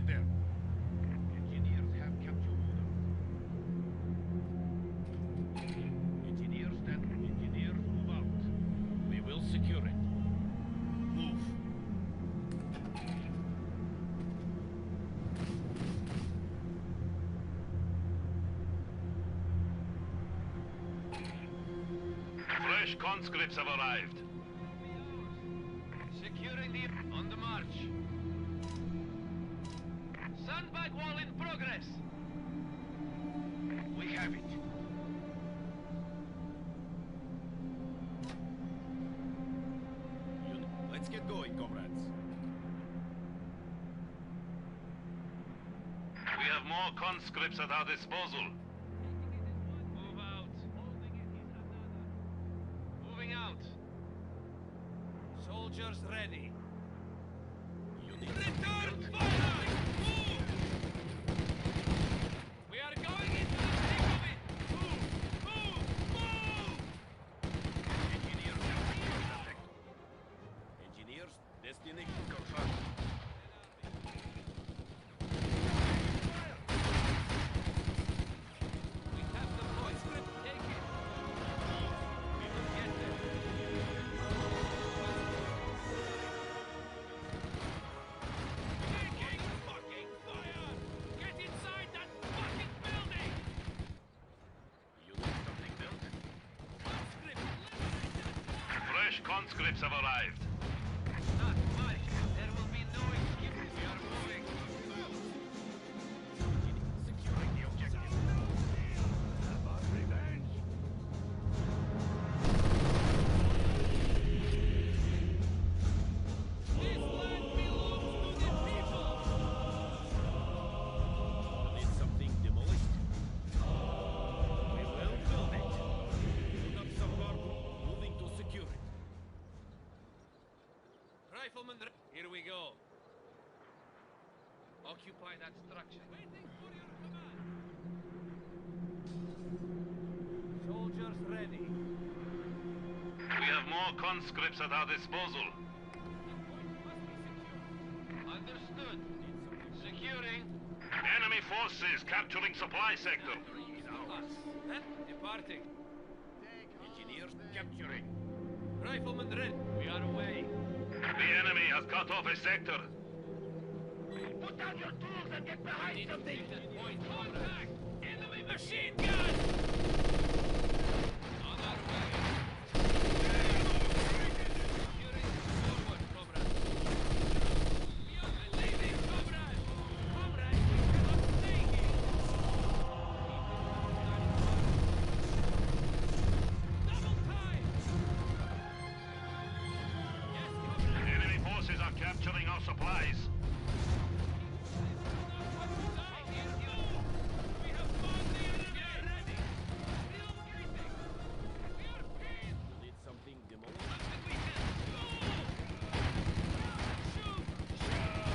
get there. Engineers have captured order. Engineers move out. We will secure it. Move. Fresh conscripts have arrived. Securing the... on the march. Sandbag wall in progress. We have it. Let's get going, comrades. We have more conscripts at our disposal. Move out. Moving out. Soldiers ready. Return fire! Move! We are going into the thick of it! Move! Move! Move! Engineers, destination confirmed. We have the conscript taken. We will get them. Taking fucking fire! Get inside that fucking building! You need something built? Conscript, eliminate that fuck! Fresh conscripts have arrived. Not much. There will be no excuse. We are moving. Securing the objective. About revenge. This land belongs to the people! Need something demolished? We will build it. Put up some cargo. Moving to secure it. Rifleman, here we go. Occupy that structure. Waiting for your command. Soldiers ready. We have more conscripts at our disposal. The point must be secure. Understood. Securing. Enemy forces capturing supply sector. Us. Departing. Engineers capturing. Rifleman ready. We are away. The enemy has cut off a sector. Put down your tools and get behind something. Point contact. Enemy machine gun. On our way. Securing forward, comrade. We are leaving, comrade. Comrade, we cannot stay here. Double time. Yes, comrade. Enemy forces are capturing our supplies. We have found the enemy! Get ready! Relocating! We are pinned! Need something demolished? Nothing we can do! Shoot! Shoot!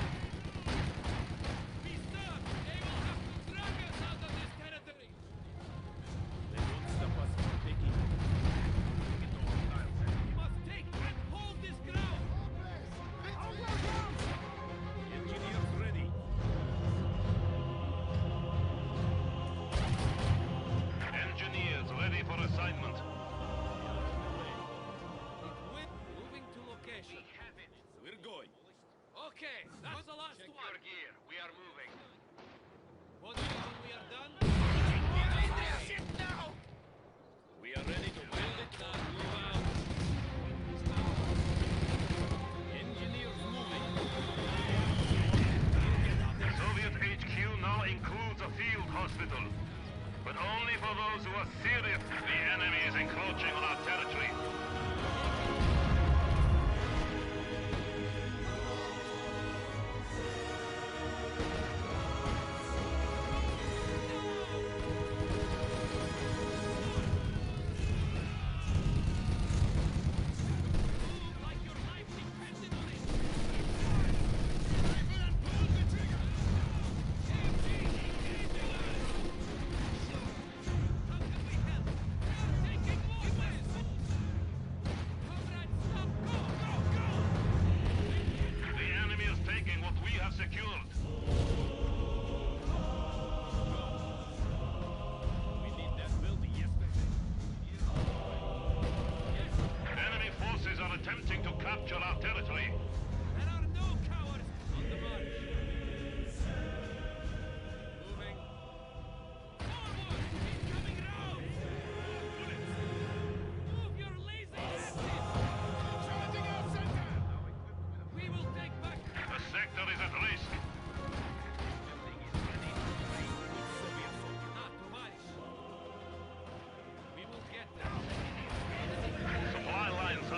Be stopped! They will have to drag us out of this territory! They won't stop us from taking it. We must take and hold this ground! Engineers ready. Engineers ready for assignment. Moving to location. We have it! We're going. Okay, that was the last Check one. your gear. We are moving. What do you think we are done? Shit now! We are ready to build it. Move out. Engineers moving. Soviet HQ now includes a field hospital. But only for those who are serious. The enemy is encroaching on our territory. Like your life depended on it! How can we help? We are taking movement!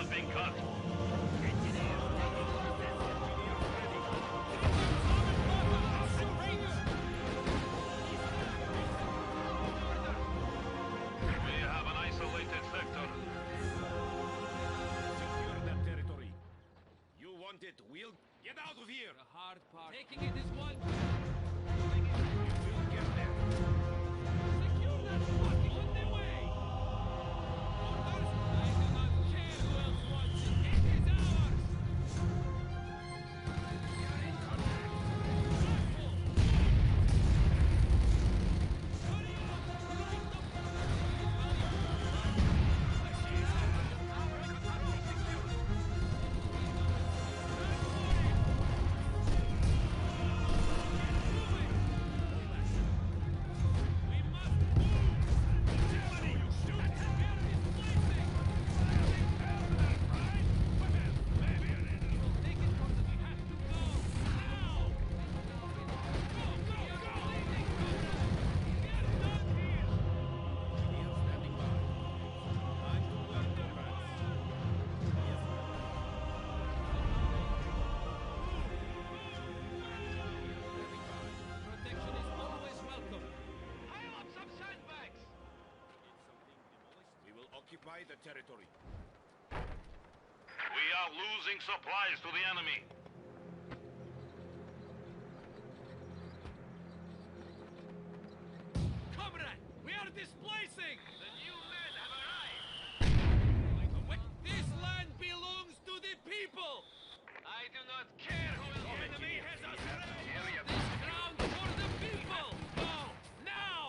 has been cut. We have an isolated sector. Secure that territory. You want it, we'll get out of here. The hard part. Taking it is one. You will get there. Secure that spot. On the way. Orders? I do not care who else wants it. It is ours. We are in contact. Rifle. Hurry up. Light the We must move. Agility, you stupid! Take it from the we have to go. Now. Go, go, go. We are done here. Engineers standing by. Time to work, comrades. Yes, Protection is always welcome. Pile up some sandbags. we will occupy the territory. We are losing supplies to the enemy. Comrade, we are displacing. The new men have arrived. This land belongs to the people. I do not care who will enemy has us. This ground for the people. Go now.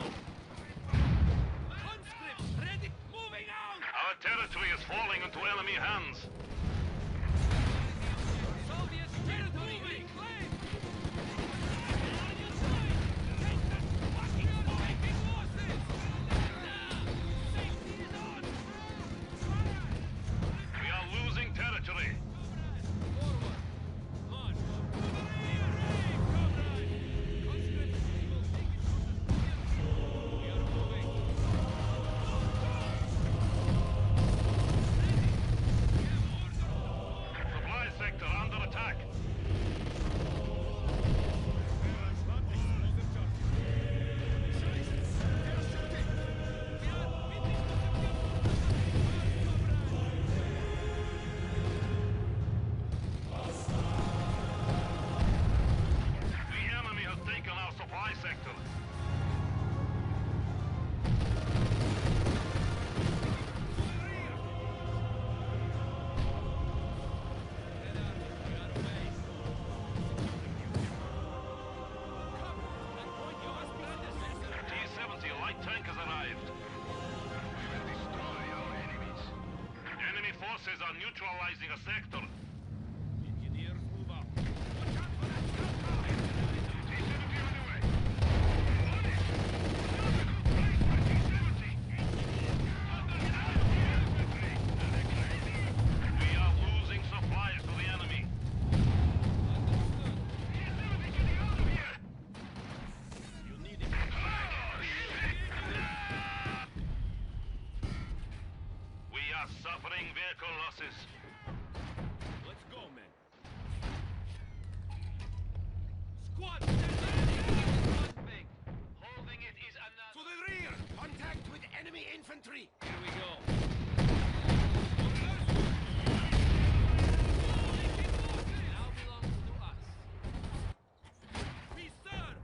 Conscripts ready, moving out. Our territory is falling into enemy hands. Soviet territory reclaimed. On your side. Take that fucking taking losses. Now, safety is on. We are losing territory. Forward. March. Be brave, comrade. Conscripts, we will take it from the field. We are moving. Ready. We have order. Supply sector under attack. The enemy has taken our supply sector. T-70 light tank has arrived. We will destroy our enemies. Enemy forces are neutralizing a sector. Engineers move up. T-70 on the way. On it! Logical place for T-70. We are losing supplies to the enemy. T-70 getting out of here! You need it. We are suffering vehicle losses. Let's go, men. Squad, one thing. Holding it is To another. the rear! Contact with enemy infantry! Here we go. Now belongs to us. We serve.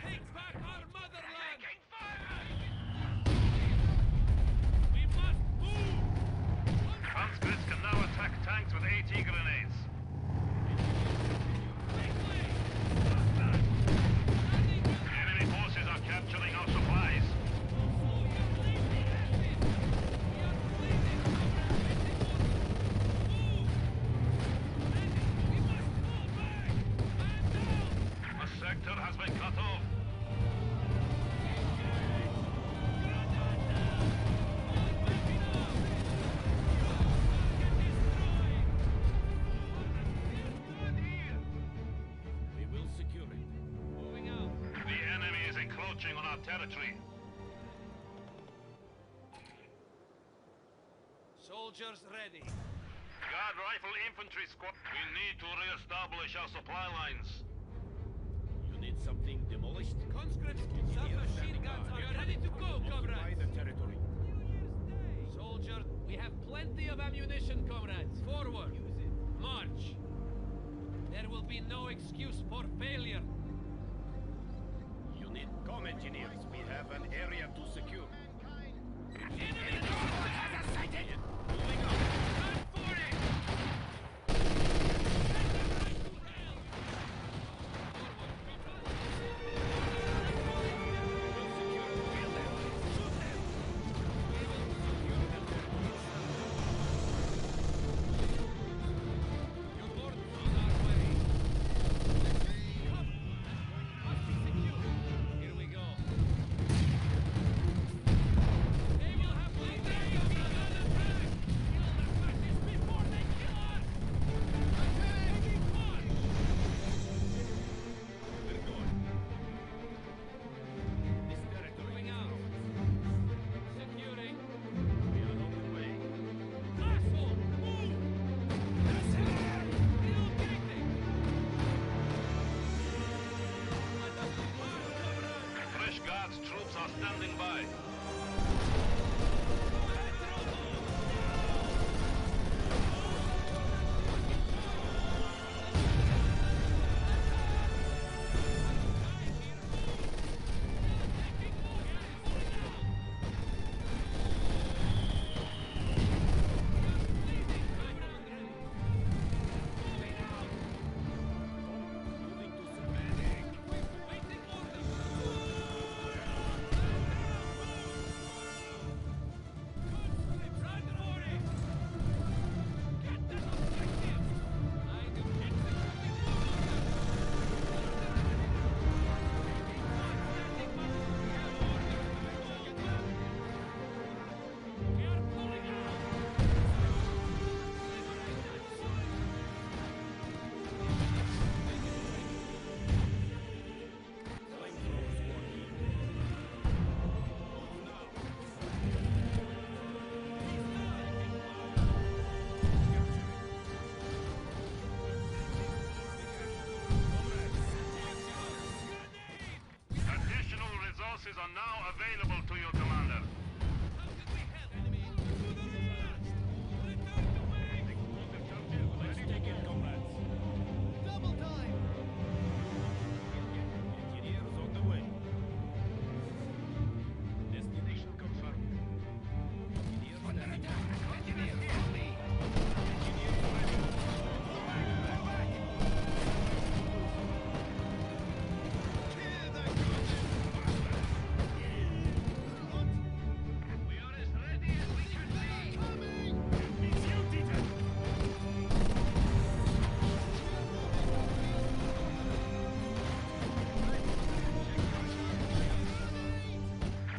Take back our motherland. We must move. Conscripts can now attack tanks with AT grenades. Quickly. Enemy forces are capturing our supplies. A sector has been cut off. We will secure it. Moving out. The enemy is encroaching on our territory. Soldiers ready. Guard Rifle Infantry Squad. We need to re-establish our supply lines. You need something demolished? Conscripts, submachine guns are ready to go, Occupy comrades. the territory. Soldier, we have plenty of ammunition, comrades. Forward. March. There will be no excuse for failure. Unit, come engineers. We have an area to secure. Enemy Sighted! Moving up. Run for it! Your orders on our way. Come! Must be secure. Here we go. They will have plenty of another attack! Kill the fascists before they kill us! Taking march! We're going. This territory. Moving out. Securing. We are on the way. Asshole! Move! Relocating! Let us march, comrades! Fresh Guards troops are standing by. Moving to Sylvatic. Waiting orders! Conscripts, run for it! Get that objective! I do executing We are pulling out! Flamethrowers working. Move now. Additional resources are now available to you, Commander. How did we help? Enemy to the last! Return to wing! Let's take it, comrades. Double time! Engineers on the way. Destination confirmed. Engineers standing by. Engineers ready. Engineers ready. We are as ready as we can be! Coming!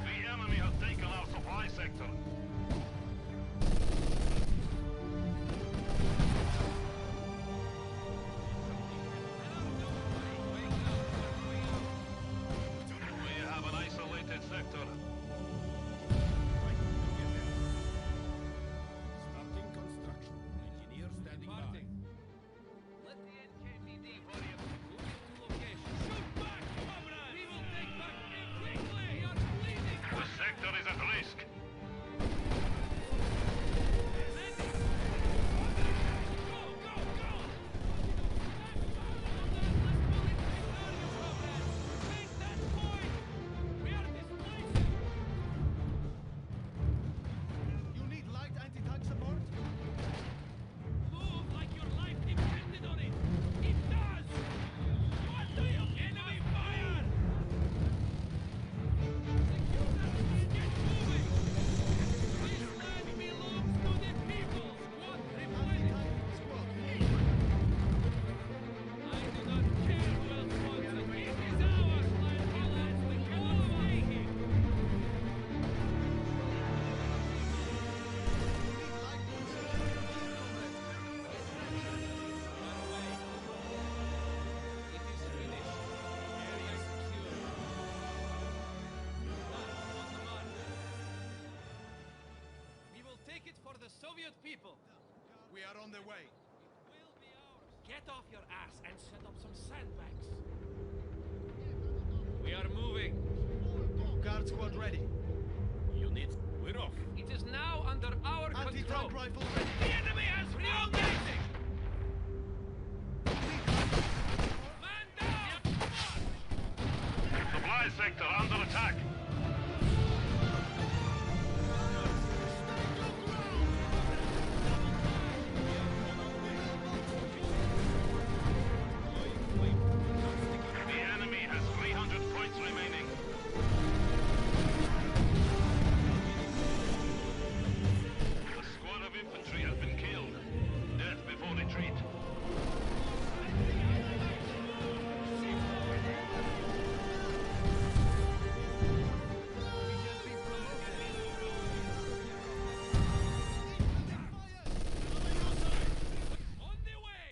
The enemy has taken our supply sector. We have an isolated sector. Starting construction. Engineers standing by. Departing. Let the NKVD worry about moving to location. Shoot back, comrades! We will take back it quickly! We are bleeding! The sector is at risk. the Soviet people. We are on the way. It will be ours. Get off your ass and set up some sandbags. We are moving. Guard squad ready. Units, we're off. It is now under our control. Anti-tank rifle ready. The enemy has relocating! Man down! Supply sector under attack. The enemy has 300 points remaining. A squad of infantry has been killed. Death before retreat. On the way!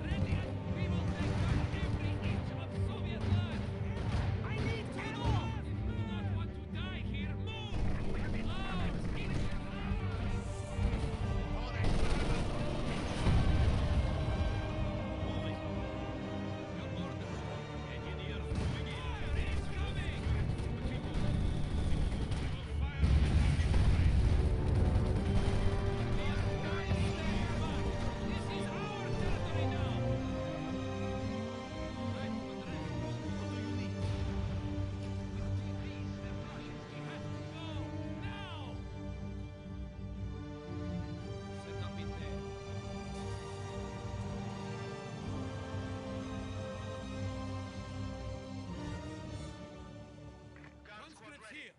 Ready and we will take back every inch of Soviet land! I need to move! If you do not want to die here, move! Out! Your orders! Engineers moving in. Fire is coming! We are going to stay back! This is our territory now! Right, Madrid. What do you need? With TVs, the Russians, we have to go! Now! Set up in there. Guard squad Conscripts ready. here!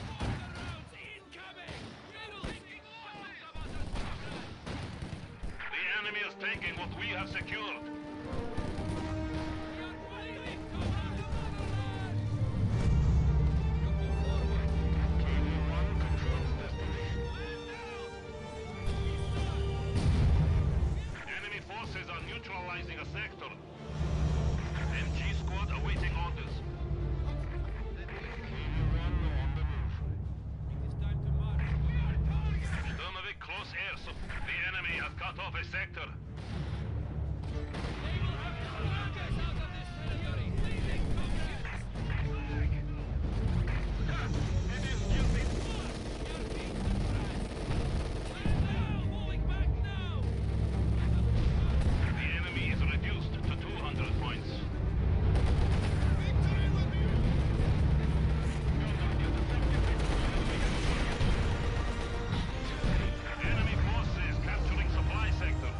Mortar rounds incoming! We will take all of us as progress! The enemy is taking what we have secured. We are fighting to run the motherland! Looking forward! Man down! Enemy forces are neutralizing a sector. MG squad awaiting orders. It is time to march. We are targeted! Sturmovik close air support. The enemy has cut off a sector. They will have to drag us out of this territory! Leading comrades! It is stupid! We are being suppressed! Man down! Moving back now! The enemy is reduced to 200 points. Enemy forces capturing supply sector.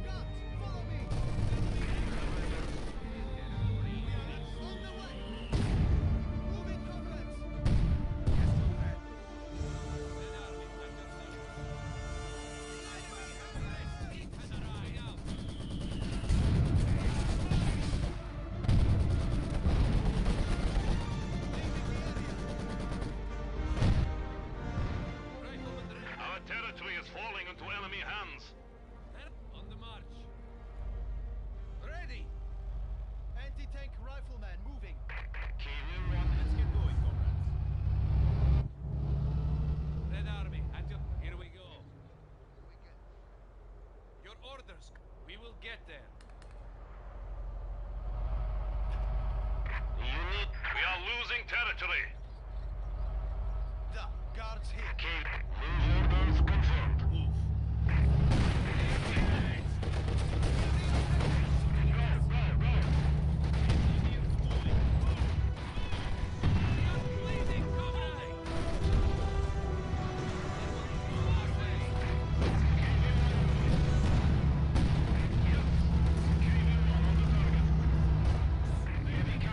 Guards, follow me. On the way. Moving comrades. Our territory is falling into enemy hands. On the march! Ready. Anti-tank rifleman moving. Let's get going, comrades. Red Army, here we go. Your orders. We will get there. We are losing territory. The guards here. Orders confirmed. Move. Engineers moving. We are bleeding, comrade! Where do you need?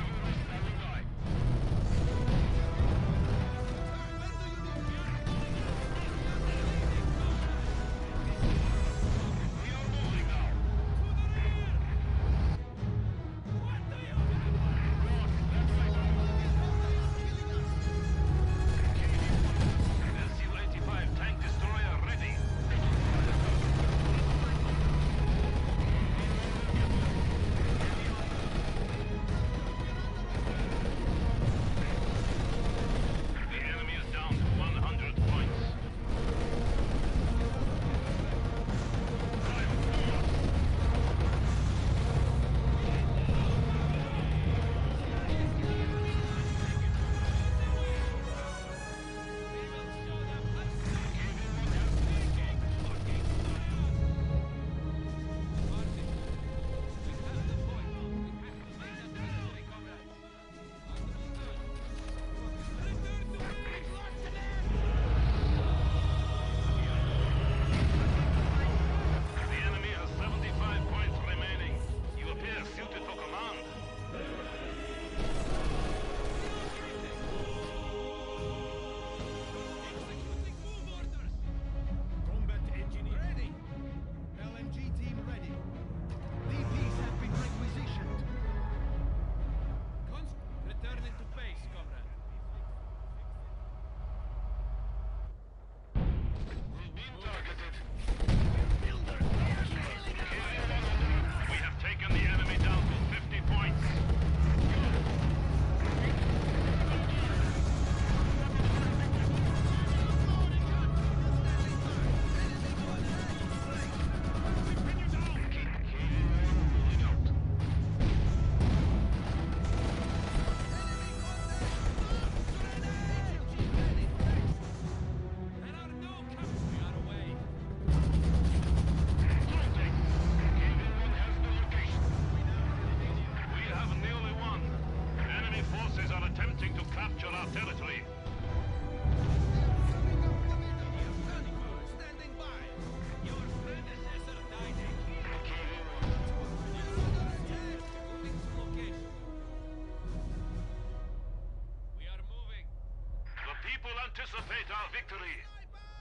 anticipate our victory.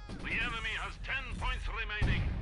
The enemy has 10 points remaining.